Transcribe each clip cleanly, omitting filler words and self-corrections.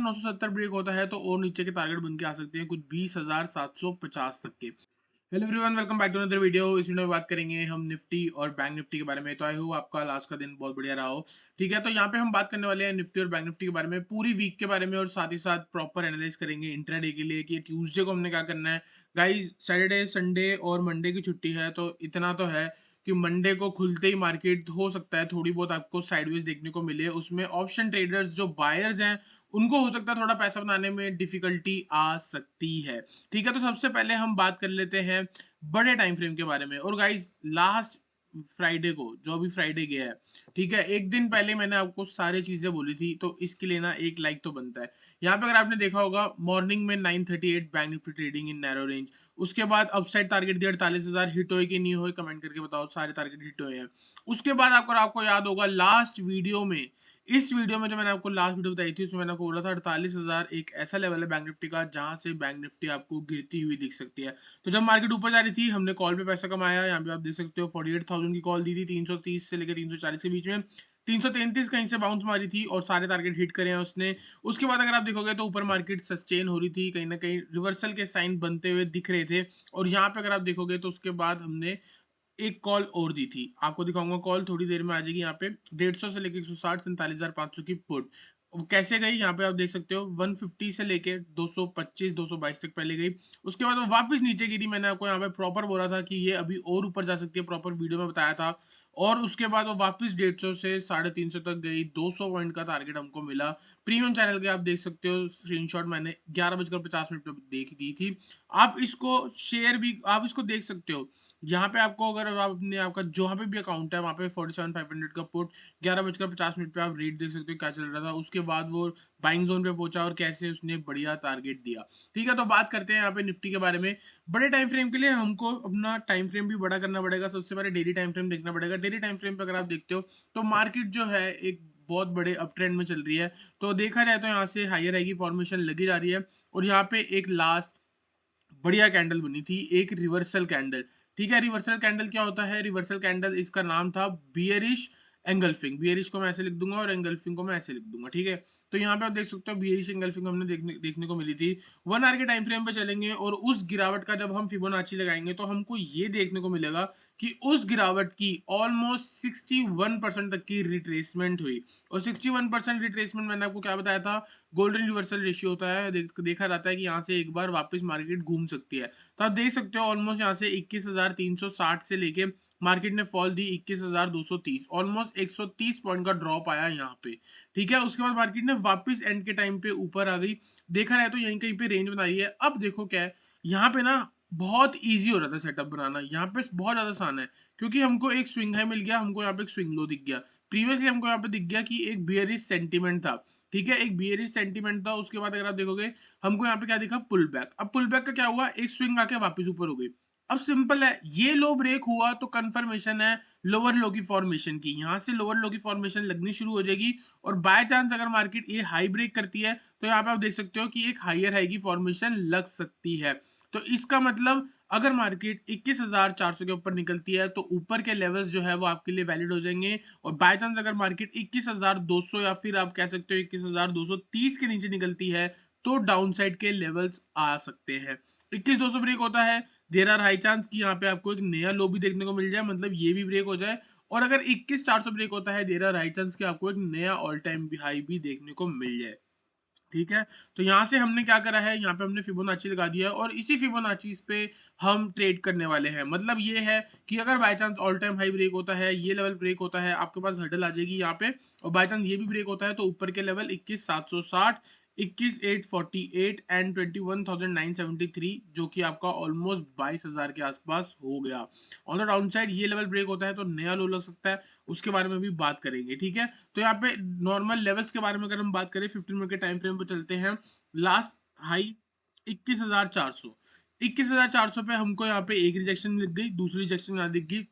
970 break होता है तो और नीचे के टारगेट बन के आ सकते हैं कुछ 20,750 तक के। Hello everyone, welcome back to another video. इस वीडियो में बात करेंगे हम निफ्टी और बैंक निफ्टी के बारे में। तो आई होप आपका लास्ट का दिन बहुत बढ़िया रहा हो। ठीक है, तो यहाँ पे हम बात करने वाले हैं निफ्टी और बैंक निफ्टी के बारे में, पूरी वीक के बारे में, और साथ ही साथ प्रॉपर एनालाइज करेंगे इंट्राडे के लिए कि ट्यूसडे को हमने क्या करना है। गाइस, सैटरडे संडे और मंडे की छुट्टी है, तो इतना तो है कि मंडे को खुलते ही मार्केट हो सकता है थोड़ी बहुत आपको साइडवेज देखने को मिले। उसमें ऑप्शन ट्रेडर्स जो बायर्स हैं उनको हो सकता है थोड़ा पैसा बनाने में डिफिकल्टी आ सकती है। ठीक है, तो सबसे पहले हम बात कर लेते हैं बड़े टाइम फ्रेम के बारे में। और गाइस, लास्ट फ्राइडे को, जो अभी फ्राइडे गया है, ठीक है, एक दिन पहले मैंने आपको सारी चीजें बोली थी, तो इसके लिए ना एक लाइक तो बनता है। यहाँ पे अगर आपने देखा होगा, मॉर्निंग में 938 bank Nifty trading in narrow range. उसके बाद अपसाइड टारगेट दिया 48,000। हिट हुए कि नहीं हुए कमेंट करके बताओ, सारे टारगेट हिट हुए हैं। उसके बाद आपको याद होगा लास्ट वीडियो में, इस वीडियो में जो मैंने आपको लास्ट वीडियो बताई थी, उसमें मैंने आपको बोला था 48,000 एक ऐसा लेवल है बैंक निफ्टी का जहां से बैंक निफ्टी आपको गिरती हुई दिख सकती है। तो जब मार्केट ऊपर जा रही थी, हमने कॉल पे पैसा कमाया। यहाँ पे आप देख सकते हो 48,000 की कॉल दी थी, 330 से लेकर 340 के बीच में। 333 कहीं से बाउंस मारी थी और सारे टारगेट हिट करे हैं उसने। उसके बाद अगर आप देखोगे तो ऊपर मार्केट सस्टेन हो रही थी, कहीं ना कहीं रिवर्सल के साइन बनते हुए दिख रहे थे। और यहाँ पे अगर आप देखोगे तो उसके बाद हमने एक कॉल और दी थी, आपको दिखाऊंगा कॉल थोड़ी देर में आ जाएगी। यहाँ पे 150 से लेके 160, 47,500 की पुट। वो कैसे गई, यहाँ पे आप देख सकते हो 150 से लेके 225 222 तक पहले गई। उसके बाद वो वापस नीचे गिरी। मैंने आपको यहाँ पे प्रॉपर बोला था कि ये अभी और ऊपर जा सकती है, प्रॉपर वीडियो में बताया था। और उसके बाद वो वापस 150 से 350 तक गई। 200 पॉइंट का टारगेट हमको मिला। प्रीमियम चैनल के आप देख सकते हो स्क्रीनशॉट, मैंने 11:50 पे देख दी थी। आप इसको शेयर भी, आप इसको देख सकते हो। यहाँ पे आपको, अगर आपने आपका जहाँ पे भी अकाउंट है वहाँ पे 47,500 का पुट 11:50 पे आप रेट देख सकते हो क्या चल रहा था। उसके बाद वो बाइंग जोन पे पहुंचा और कैसे उसने बढ़िया टारगेट दिया। ठीक है, तो बात करते हैं यहाँ पे निफ्टी के बारे में। बड़े टाइम फ्रेम के लिए हमको अपना टाइम फ्रेम भी बड़ा करना पड़ेगा। सबसे पहले डेली टाइम फ्रेम देखना पड़ेगा। डेली टाइम फ्रेम पे अगर आप देखते हो तो मार्केट जो है एक बहुत बड़े अप ट्रेंड में चल रही है। तो देखा जाए तो यहाँ से हायर आई की फॉर्मेशन लगी जा रही है। और यहाँ पे एक लास्ट बढ़िया कैंडल बनी थी, एक रिवर्सल कैंडल। ठीक है, रिवर्सल कैंडल क्या होता है? रिवर्सल कैंडल, इसका नाम था बियरिश एंगल्फिंग। बियरिश को मैं ऐसे लिख दूंगा और एंगल्फिंग को मैं ऐसे लिख दूंगा। ठीक है, तो यहाँ पे आप देख सकते हो बियरिश एंगल्फिंग हमने देखने को मिली थी। 1 आवर के टाइम फ्रेम पे चलेंगे और उस गिरावट का जब हम फिबोनाची लगाएंगे तो हमको ये देखने को मिलेगा कि उस गिरावट की ऑलमोस्ट 61% तक की रिट्रेसमेंट हुई। और 61% रिट्रेसमेंट मैंने आपको क्या बताया था, गोल्डन रिवर्सल रेशियो होता है। देखा जाता है कि यहाँ से एक बार वापस मार्केट घूम सकती है। तो आप देख सकते हो ऑलमोस्ट यहाँ से 21,360 से लेके मार्केट ने फॉल दी 21,230, ऑलमोस्ट 130 पॉइंट का ड्रॉप आया यहाँ पे। ठीक है, उसके बाद मार्केट ने वापस एंड के टाइम पे ऊपर आ गई। देखा जाए तो यहीं कहीं पे रेंज बनाई है। अब देखो क्या है, यहाँ पे ना बहुत ईजी हो रहा था सेटअप बनाना, यहाँ पे बहुत ज्यादा आसान है। क्योंकि हमको एक स्विंग हाई मिल गया, हमको यहाँ पे एक स्विंग लो दिख गया। प्रीवियसली हमको यहाँ पे दिख गया कि एक बियरिश सेंटीमेंट था। ठीक है, एक बियरिश सेंटीमेंट था। उसके बाद अगर आप देखोगे हमको यहाँ पे क्या दिखा, पुल बैक। अब पुल बैक का क्या हुआ, एक स्विंग आके वापस ऊपर हो गई। अब सिंपल है, ये लो ब्रेक हुआ तो कंफर्मेशन है लोअर लो की फॉर्मेशन की। यहाँ से लोअर लो की फॉर्मेशन लगनी शुरू हो जाएगी। और बाय चांस अगर मार्केट ये हाई ब्रेक करती है तो यहाँ पे आप देख सकते हो कि एक हायर हाई की फॉर्मेशन लग सकती है। तो इसका मतलब अगर मार्केट 21,400 के ऊपर निकलती है तो ऊपर के लेवल्स जो है वो आपके लिए वैलिड हो जाएंगे। और बाय चांस अगर मार्केट 21,200 या फिर आप कह सकते हो 21,230 के नीचे निकलती है तो डाउन साइड के लेवल्स आ सकते हैं। 21,200 ब्रेक होता है, देर आर हाई चांस कि यहाँ पे आपको एक नया लो भी देखने को मिल जाए, मतलब ये भी ब्रेक हो जाए। और अगर 21,400 ब्रेक होता है, देर आर हाई चांस कि आपको एक नया ऑल टाइम हाई भी देखने को मिल जाए। ठीक है, तो यहाँ से हमने क्या करा है, यहाँ पे हमने फिबोनाची लगा दिया है और इसी फिबोनाची पे हम ट्रेड करने वाले हैं। मतलब ये है कि अगर by chance all time high break होता है, ये लेवल ब्रेक होता है, आपके पास हर्डल आ जाएगी यहाँ पे। और बाय चांस ये भी ब्रेक होता है तो ऊपर के लेवल 21,760, 21,848 एंड 21,973, जो कि आपका ऑलमोस्ट 22,000 के आसपास हो गया। ऑन द डाउन साइड ये लेवल ब्रेक होता है तो नया लो लग सकता है, उसके बारे में भी बात करेंगे। ठीक है, तो यहाँ पे नॉर्मल लेवल्स के बारे में अगर हम बात करें, 15 मिनट के टाइम फ्रेम पे चलते हैं। लास्ट हाई 21,400, 21,400 पे हमको यहाँ पे एक रिजेक्शन दिख गई, दूसरी रिजेक्शन यहाँ दिख गई।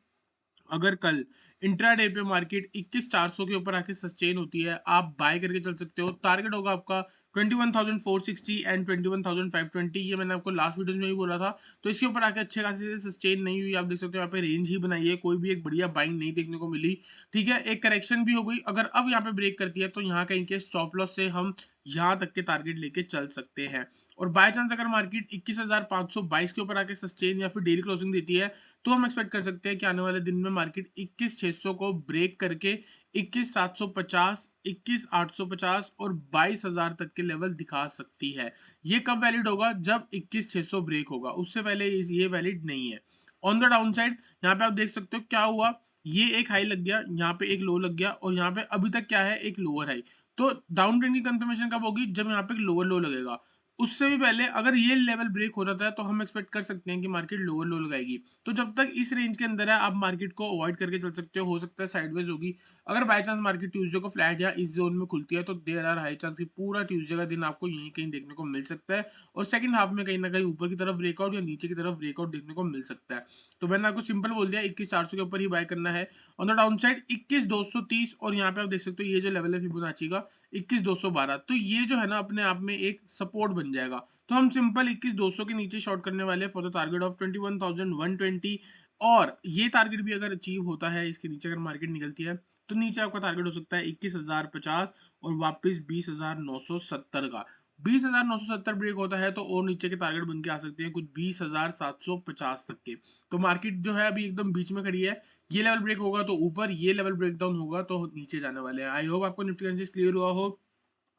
अगर कल इंट्राडे पे मार्केट 21,400 के ऊपर आके सस्टेन होती है, आप बाय करके चल सकते हो। टारगेट होगा आपका 21,460 एंड 21,520। ये मैंने आपको लास्ट वीडियो में भी बोला था। तो इसके ऊपर आके अच्छे खासे सस्टेन नहीं हुई, आप देख सकते हो यहाँ पे रेंज ही बनाई है, कोई भी एक बढ़िया बाइंग नहीं देखने को मिली। ठीक है, एक करेक्शन भी हो गई। अगर अब यहाँ पे ब्रेक करती है तो यहाँ कहीं के स्टॉप लॉस से हम यहाँ तक के टारगेट लेके चल सकते हैं। और बाय चांस अगर मार्केट 21,522 के ऊपर आके सस्टेन या फिर डेली क्लोजिंग देती है तो हम एक्सपेक्ट कर सकते हैं कि आने वाले दिन में मार्केट 21,600 को ब्रेक करके 21,750, 21,850 और 22,000 तक के लेवल दिखा सकती है। ये कब वैलिड होगा? जब 21,600 ब्रेक होगा, उससे पहले ये वैलिड नहीं है। ऑन द डाउन साइड यहाँ पे आप देख सकते हो क्या हुआ, ये एक हाई लग गया, यहाँ पे एक लो लग गया और यहाँ पे अभी तक क्या है, एक लोअर हाई। तो डाउन ट्रेंड की कंफर्मेशन कब होगी? जब यहाँ पे एक लोअर लो लगेगा। उससे भी पहले अगर ये लेवल ब्रेक हो जाता है तो हम एक्सपेक्ट कर सकते हैं कि मार्केट लोअर लो लगाएगी। तो जब तक इस रेंज के अंदर है आप मार्केट को अवॉइड करके चल सकते हो सकता है साइडवेज होगी। अगर बाय चांस मार्केट ट्यूसडे को फ्लैट या इस जोन में खुलती है तो देयर आर हाई चांस कि पूरा ट्यूसडे का दिन आपको यहीं कहीं देखने को मिल सकता है और सेकंड हाफ में कहीं ना कहीं ऊपर की तरफ ब्रेकआउट या नीचे की तरफ ब्रेकआउट देखने को मिल सकता है। तो मैंने आपको सिंपल बोल दिया 21,400 के ऊपर ही बाय करना है। ऑन द डाउन साइड 21,230 और यहाँ पे आप देख सकते हो ये जो लेवल है फिबोनाची का 21,212, तो ये जो है ना अपने आप में एक सपोर्ट बन जाएगा। तो हम सिंपल 21,200 के नीचे शॉर्ट करने वाले फॉर द टारगेट ऑफ 21,120 और ये टारगेट भी अगर अचीव होता है इसके नीचे अगर मार्केट निकलती है तो नीचे आपका टारगेट हो सकता है 21,050 और वापस 20,970 का। 20,970 ब्रेक होता है तो और नीचे के टारगेट बन के आ सकते हैं कुछ 20,750 तक के। तो मार्केट जो है अभी एकदम बीच में खड़ी है, ये लेवल ब्रेक होगा तो ऊपर, ये लेवल ब्रेक डाउन होगा तो नीचे जाने वाले हैं। आई होप आपको निफ्टी एनालिसिस क्लियर हुआ हो।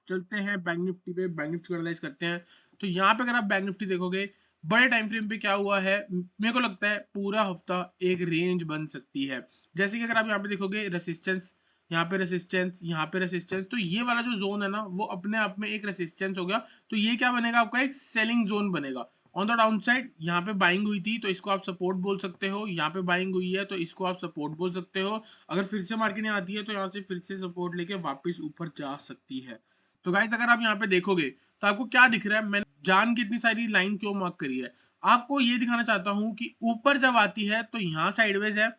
चलते हैं बैंक निफ्टी पे, बैंक निफ्टी को एनालाइज करते हैं। तो यहाँ पे अगर आप बैंक निफ्टी देखोगे बड़े टाइम फ्रेम पे क्या हुआ है, मेरे को लगता है पूरा हफ्ता एक रेंज बन सकती है। जैसे कि अगर आप यहाँ पे देखोगे रेसिस्टेंस, यहाँ पे रेसिस्टेंस, यहाँ पे रेसिस्टेंस, तो ये वाला जो जोन है ना वो अपने आप में एक रेसिस्टेंस हो गया। तो ये क्या बनेगा? आपका एक सेलिंग जोन बनेगा। ऑन द डाउन साइड यहाँ पे बाइंग हुई थी तो इसको आप सपोर्ट बोल सकते हो, यहाँ पे बाइंग हुई है तो इसको आप सपोर्ट बोल सकते हो। अगर फिर से मार्केट में आती है तो यहाँ से फिर से सपोर्ट लेके वापस ऊपर जा सकती है। तो गाइस अगर आप यहाँ पे देखोगे तो आपको क्या दिख रहा है, मैंने जान की इतनी सारी लाइन क्यों मार्क करी है, आपको ये दिखाना चाहता हूँ कि ऊपर जब आती है तो यहाँ साइडवेज है,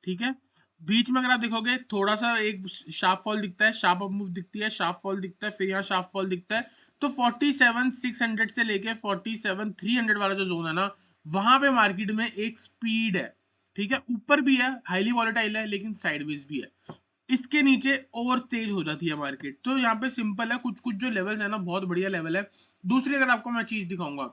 ठीक है। बीच में अगर आप देखोगे थोड़ा सा एक शार्प फॉल दिखता है, शार्प अप मूव दिखती है, शार्प फॉल दिखता है, फिर यहाँ शार्प फॉल दिखता है। तो 47,600 से लेके 47,300 वाला जो जोन है ना वहां पे मार्केट में एक स्पीड है, ठीक है। ऊपर भी है, हाईली वॉलेटाइल है, लेकिन साइडवेज भी है। इसके नीचे और तेज हो जाती है मार्केट। तो यहाँ पे सिंपल है, कुछ कुछ जो लेवल है ना बहुत बढ़िया लेवल है। दूसरी अगर आपको मैं चीज दिखाऊंगा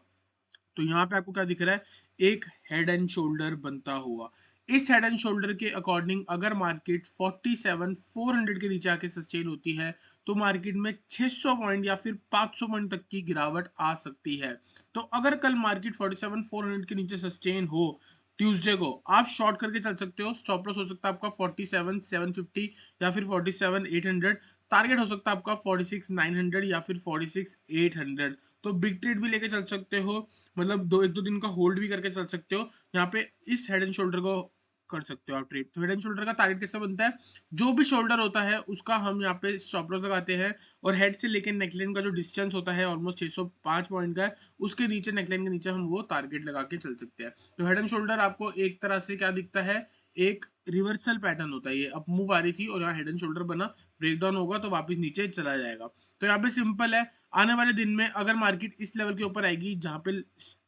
तो यहाँ पे आपको क्या दिख रहा है, एक हेड एंड शोल्डर बनता हुआ। इस हेड एंड शोल्डर के अकॉर्डिंग अगर मार्केट 47,400 के नीचे आके सस्टेन होती है तो मार्केट में 600 पॉइंट या फिर 500 पॉइंट तक की गिरावट आ सकती है। तो अगर कल मार्केट 47,400 के नीचे सस्टेन हो ट्यूसडे को, आप शॉर्ट करके चल सकते हो। स्टॉप लॉस हो सकता है आपका 47,750 या फिर 47,800। टारगेट हो सकता है आपका 46,900 या फिर 46,800। तो बिग ट्रेड भी लेके चल सकते हो, मतलब एक दो दिन का होल्ड भी करके चल सकते हो। यहाँ पे इस हेड एंड शोल्डर को कर सकते हो आप ट्रेड। तो हेड एंड शोल्डर का टारगेट कैसे बनता है, जो भी शोल्डर होता है उसका हम यहाँ पे स्टॉप लॉस लगाते हैं और हेड से लेकर नेकलाइन का जो डिस्टेंस होता है ऑलमोस्ट 605 पॉइंट का है, उसके नीचे नेकलाइन के नीचे हम वो टारगेट लगा के चल सकते हैं। तो हेड एंड शोल्डर आपको एक तरह से क्या दिखता है, एक रिवर्सल पैटर्न होता है। ये अप मूव आ रही थी और यहाँ हेड एंड शोल्डर बना, ब्रेकडाउन होगा तो वापस नीचे चला जाएगा। तो यहाँ पे सिंपल है, आने वाले दिन में अगर मार्केट इस लेवल के ऊपर आएगी जहाँ पे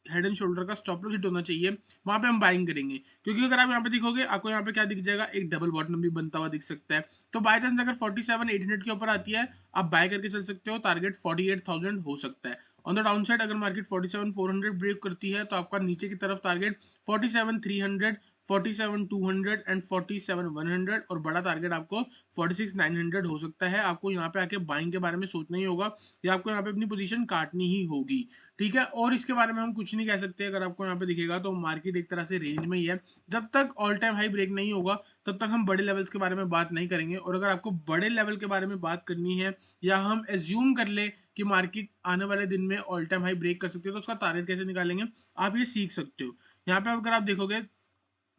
हेड एंड शोल्डर का स्टॉप लॉस हिट होना चाहिए, वहां पे हम बाइंग करेंगे। क्योंकि अगर आप यहाँ पे देखोगे आपको यहाँ पे क्या दिख जाएगा, एक डबल बॉटम भी बनता हुआ दिख सकता है। तो बाय चांस अगर 47,800 के ऊपर आती है आप बाय करके चल सकते हो, टारगेट 48,000 हो सकता है। ऑन द डाउन साइड अगर मार्केट 47,400 ब्रेक करती है तो आपका नीचे की तरफ टारगेट 47,300, 47,200 एंड 47,100 और बड़ा टारगेट आपको 46,900 हो सकता है। आपको यहाँ पे आके बाइंग के बारे में सोचना ही होगा या आपको यहाँ पे अपनी पोजीशन काटनी ही होगी, ठीक है। और इसके बारे में हम कुछ नहीं कह सकते। अगर आपको यहाँ पे दिखेगा तो मार्केट एक तरह से रेंज में ही है, जब तक ऑल टाइम हाई ब्रेक नहीं होगा तब तक हम बड़े लेवल्स के बारे में बात नहीं करेंगे। और अगर आपको बड़े लेवल के बारे में बात करनी है या हम एज्यूम कर ले कि मार्केट आने वाले दिन में ऑल टाइम हाई ब्रेक कर सकती है तो उसका टारगेट कैसे निकालेंगे आप ये सीख सकते हो। यहाँ पे अगर आप देखोगे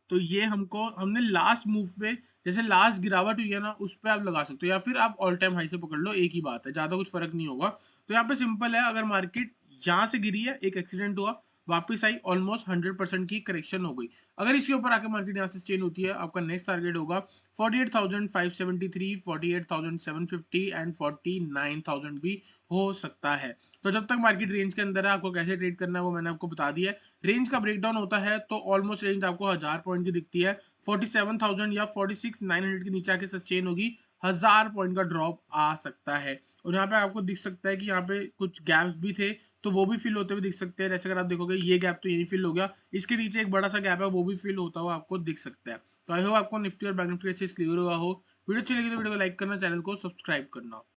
तो ये हमने लास्ट मूव पे, जैसे लास्ट गिरावट हुई है ना उस पे आप लगा सकते हो या फिर आप ऑल टाइम हाई से पकड़ लो, एक ही बात है, ज्यादा कुछ फर्क नहीं होगा। तो यहाँ पे सिंपल है, अगर मार्केट यहाँ से गिरी है, एक एक्सीडेंट हुआ, वापस आई, ऑलमोस्ट 100% की करेक्शन हो गई। अगर इसके ऊपर आके मार्केट यहाँ से चेंज होती है आपका नेक्स्ट टारगेट होगा 48,573, 48,750 एंड 49,000 भी हो सकता है। तो जब तक मार्केट रेंज के अंदर है आपको कैसे ट्रेड करना है वो मैंने आपको बता दिया है। रेंज का ब्रेकडाउन होता है तो ऑलमोस्ट रेंज आपको 1000 पॉइंट की दिखती है, 47,000 या 46,900 के नीचे आके सस्टेन होगी, 1000 पॉइंट का ड्रॉप आ सकता है। और यहाँ पे आपको दिख सकता है कि यहाँ पे कुछ गैप्स भी थे, तो वो भी फिल होते हुए दिख सकते हैं। जैसे अगर आप देखोगे ये गैप तो यही फिल हो गया, इसके नीचे एक बड़ा सा गैप है वो भी फिल होता हुआ आपको दिख सकता है। तो आई होप आपको निफ्टी और बैंक निफ्टी से क्लियर हुआ हो। वीडियो अच्छी लगी तो वीडियो को लाइक करना, चैनल को सब्सक्राइब करना।